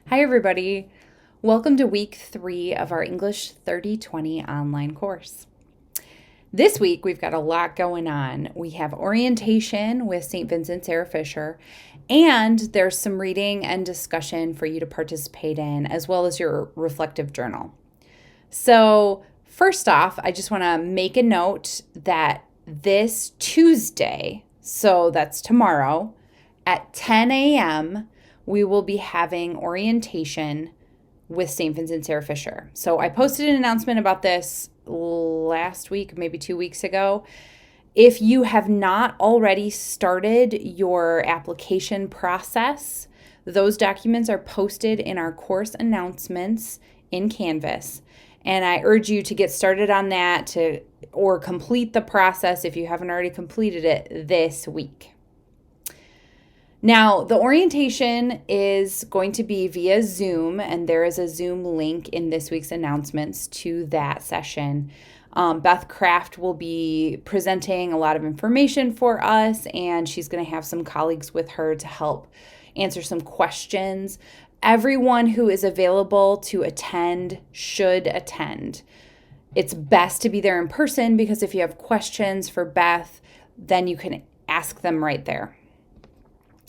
Hi, everybody. Welcome to week 3 of our English 3020 online course. This week, we've got a lot going on. We have orientation with St. Vincent Sarah Fisher, and there's some reading and discussion for you to participate in, as well as your reflective journal. So, first off, I just want to make a note that this Tuesday, so that's tomorrow, at 10 a.m., we will be having orientation with St. Vincent Sarah Fisher. So I posted an announcement about this last week, maybe 2 weeks ago. If you have not already started your application process, those documents are posted in our course announcements in Canvas. And I urge you to get started on that or complete the process if you haven't already completed it this week. Now, the orientation is going to be via Zoom, and there is a Zoom link in this week's announcements to that session. Beth Kraft will be presenting a lot of information for us, and she's going to have some colleagues with her to help answer some questions. Everyone who is available to attend should attend. It's best to be there in person because if you have questions for Beth, then you can ask them right there.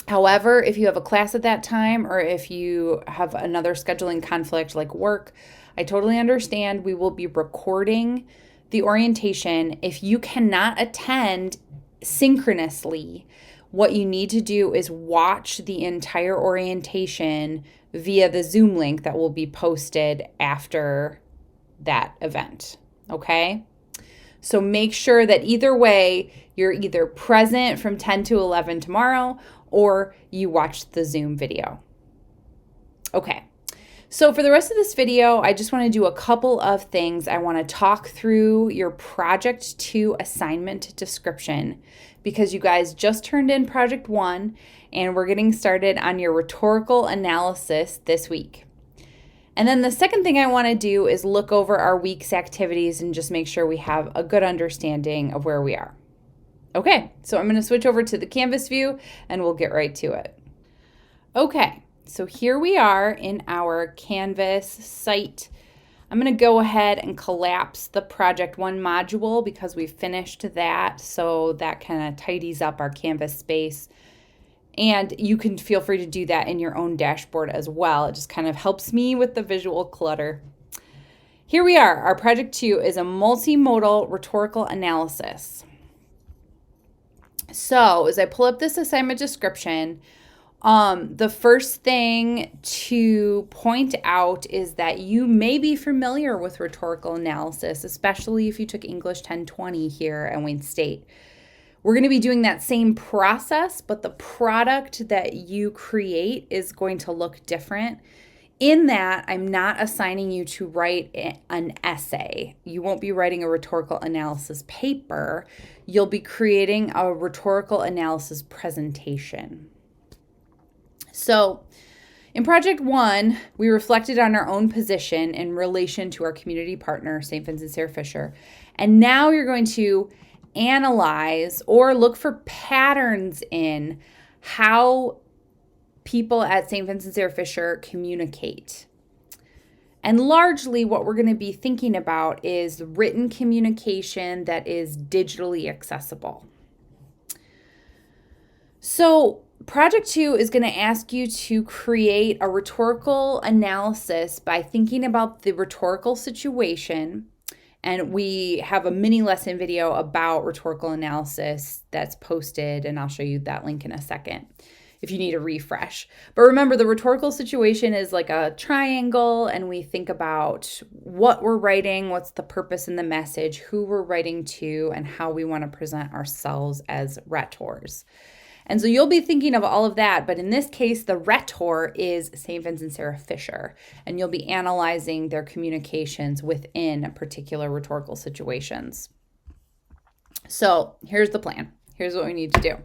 However, if you have a class at that time or if you have another scheduling conflict like work, I totally understand. We will be recording the orientation. If you cannot attend synchronously, what you need to do is watch the entire orientation via the Zoom link that will be posted after that event, okay? So make sure that either way, you're either present from 10 to 11 tomorrow or you watch the Zoom video. Okay, so for the rest of this video, I just want to do a couple of things. I want to talk through your Project 2 assignment description because you guys just turned in Project 1 and we're getting started on your rhetorical analysis this week. And then the second thing I want to do is look over our week's activities and just make sure we have a good understanding of where we are. Okay, so I'm going to switch over to the Canvas view and we'll get right to it. Okay, so here we are in our Canvas site. I'm going to go ahead and collapse the Project 1 module because we finished that, so that kind of tidies up our Canvas space. And you can feel free to do that in your own dashboard as well. It just kind of helps me with the visual clutter. Here we are. Our Project 2 is a multimodal rhetorical analysis. So as I pull up this assignment description, the first thing to point out is that you may be familiar with rhetorical analysis, especially if you took English 1020 here at Wayne State. We're going to be doing that same process, but the product that you create is going to look different. In that, I'm not assigning you to write an essay. You won't be writing a rhetorical analysis paper. You'll be creating a rhetorical analysis presentation. So, in Project 1, we reflected on our own position in relation to our community partner, St. Vincent Sarah Fisher. And now you're going to analyze or look for patterns in how people at St. Vincent Sarah Fisher communicate. And largely what we're going to be thinking about is written communication that is digitally accessible. So Project 2 is going to ask you to create a rhetorical analysis by thinking about the rhetorical situation. And we have a mini lesson video about rhetorical analysis that's posted, and I'll show you that link in a second if you need a refresh. But remember, the rhetorical situation is like a triangle, and we think about what we're writing, what's the purpose and the message, who we're writing to, and how we want to present ourselves as rhetors. And so you'll be thinking of all of that, but in this case, the rhetor is St. Vincent Sarah Fisher, and you'll be analyzing their communications within particular rhetorical situations. So here's the plan. Here's what we need to do.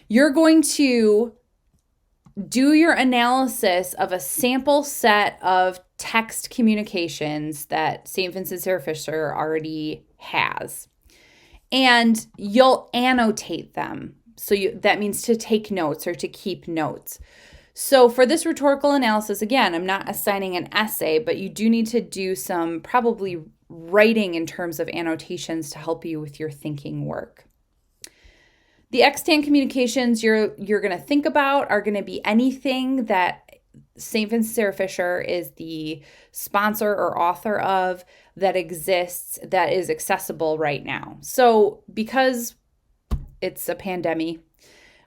You're going to do your analysis of a sample set of text communications that St. Vincent Sarah Fisher already has, and you'll annotate them. So that means to take notes or to keep notes. So for this rhetorical analysis, again, I'm not assigning an essay, but you do need to do some probably writing in terms of annotations to help you with your thinking work. The extant communications you're going to think about are going to be anything that St. Vincent Sarah Fisher is the sponsor or author of that exists, that is accessible right now. So because it's a pandemic,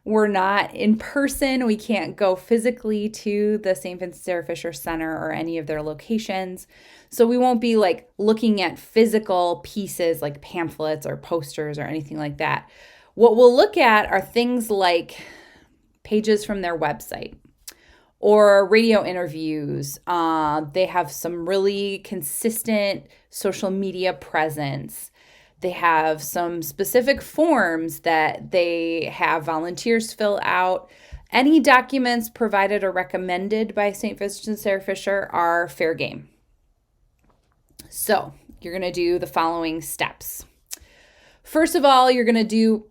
we're not in person. We can't go physically to the St. Vincent Sarah Fisher Center or any of their locations. So we won't be like looking at physical pieces like pamphlets or posters or anything like that. What we'll look at are things like pages from their website or radio interviews. They have some really consistent social media presence. They have some specific forms that they have volunteers fill out. Any documents provided or recommended by St. Vincent Sarah Fisher are fair game. So you're going to do the following steps. First of all, you're going to do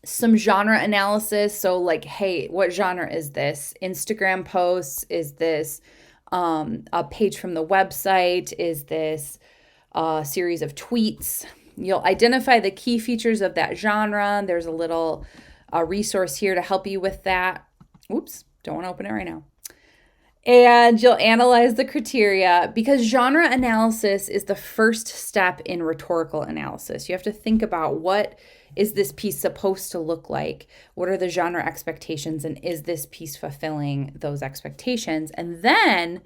some genre analysis. So like, hey, what genre is this? Instagram posts? Is this a page from the website? Is this a series of tweets? You'll identify the key features of that genre. There's a little resource here to help you with that. Oops, don't want to open it right now. And you'll analyze the criteria, because genre analysis is the first step in rhetorical analysis. You have to think about, what is this piece supposed to look like? What are the genre expectations? And is this piece fulfilling those expectations? And then,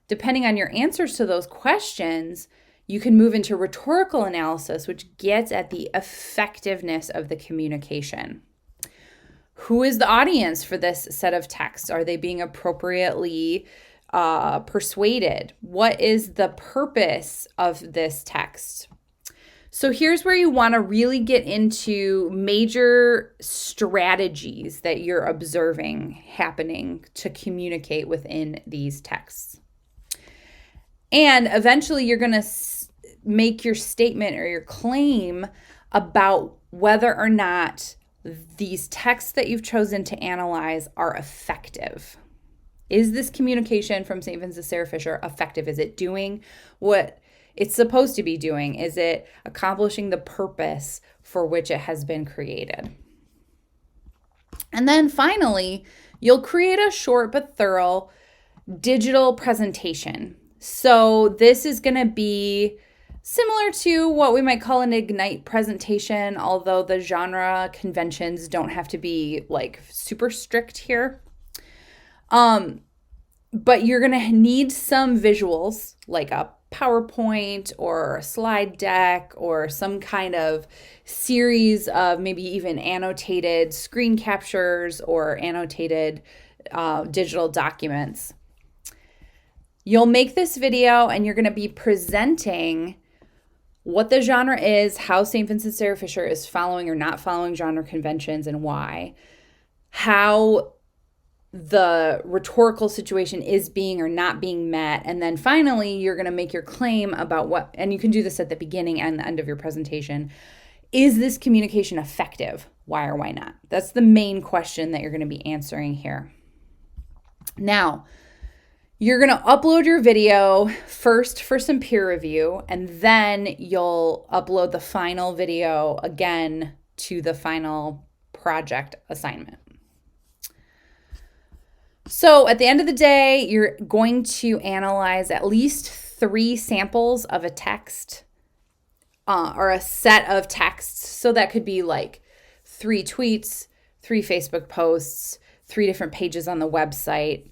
depending on your answers to those questions, you can move into rhetorical analysis, which gets at the effectiveness of the communication. Who is the audience for this set of text? Are they being appropriately persuaded? What is the purpose of this text? So here's where you want to really get into major strategies that you're observing happening to communicate within these texts. And eventually you're going to make your statement or your claim about whether or not these texts that you've chosen to analyze are effective. Is this communication from St. Vincent Sarah Fisher effective? Is it doing what it's supposed to be doing? Is it accomplishing the purpose for which it has been created? And then finally, you'll create a short but thorough digital presentation. So this is going to be similar to what we might call an Ignite presentation, although the genre conventions don't have to be like super strict here. But you're going to need some visuals, like a PowerPoint or a slide deck or some kind of series of maybe even annotated screen captures or annotated digital documents. You'll make this video and you're going to be presenting what the genre is, how St. Vincent Sarah Fisher is following or not following genre conventions and why, how the rhetorical situation is being or not being met, and then finally you're going to make your claim about what, and you can do this at the beginning and the end of your presentation. Is this communication effective? Why or why not? That's the main question that you're going to be answering here. Now, you're going to upload your video first for some peer review, and then you'll upload the final video again to the final project assignment. So at the end of the day, you're going to analyze at least 3 samples of a text or a set of texts. So that could be like 3 tweets, 3 Facebook posts, 3 different pages on the website.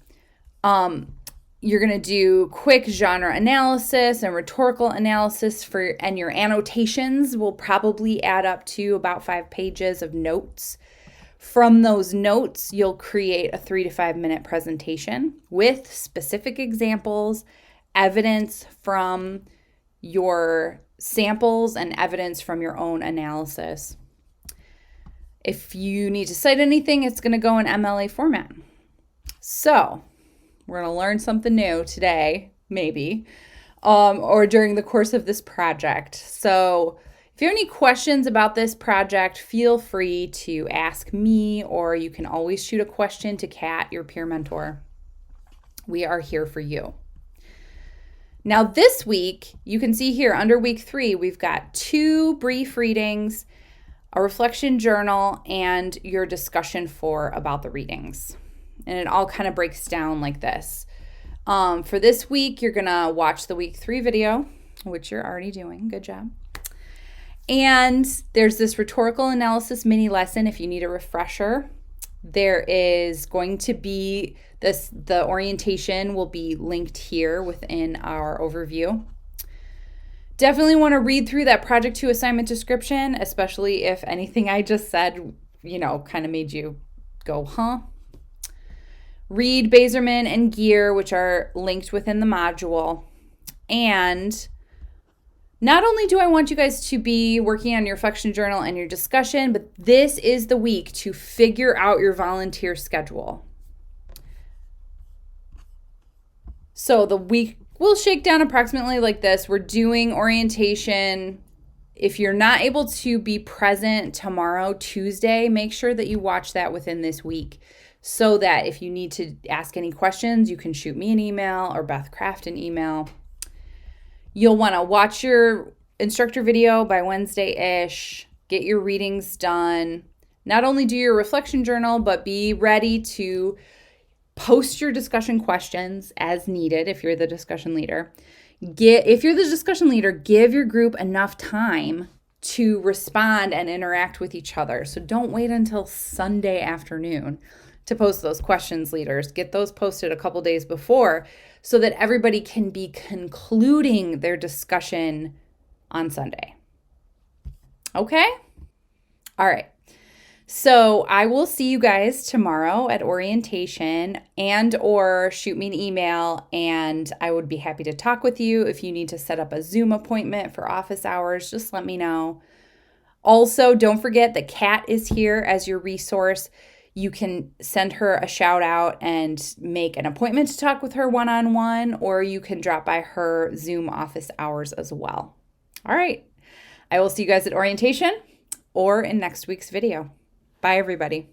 You're going to do quick genre analysis and rhetorical analysis and your annotations will probably add up to about 5 pages of notes. From those notes, you'll create a 3 to 5 minute presentation with specific examples, evidence from your samples, and evidence from your own analysis. If you need to cite anything, it's going to go in MLA format. So, we're going to learn something new today, maybe, or during the course of this project. So If you have any questions about this project, feel free to ask me, or you can always shoot a question to Kat, your peer mentor. We are here for you. Now this week, you can see here under week 3, we've got 2 brief readings, a reflection journal, and your discussion about the readings. And it all kind of breaks down like this. For this week, you're going to watch the week 3 video, which you're already doing. Good job. And there's this rhetorical analysis mini lesson if you need a refresher. There is going to be the orientation will be linked here within our overview. Definitely want to read through that Project 2 assignment description, especially if anything I just said, kind of made you go, huh? Read Bazerman and Gear, which are linked within the module. And not only do I want you guys to be working on your reflection journal and your discussion, but this is the week to figure out your volunteer schedule. So the week will shake down approximately like this. We're doing orientation. If you're not able to be present tomorrow, Tuesday, make sure that you watch that within this week so that if you need to ask any questions, you can shoot me an email or Beth Craft an email. You'll want to watch your instructor video by Wednesday-ish, get your readings done. Not only do your reflection journal, but be ready to post your discussion questions as needed if you're the discussion leader. If you're the discussion leader, give your group enough time to respond and interact with each other. So don't wait until Sunday afternoon to post those questions, leaders. Get those posted a couple days before so that everybody can be concluding their discussion on Sunday. Okay? All right. So I will see you guys tomorrow at orientation or shoot me an email, and I would be happy to talk with you. If you need to set up a Zoom appointment for office hours, just let me know. Also, don't forget that Kat is here as your resource. You can send her a shout out and make an appointment to talk with her one-on-one, or you can drop by her Zoom office hours as well. All right. I will see you guys at orientation or in next week's video. Bye, everybody.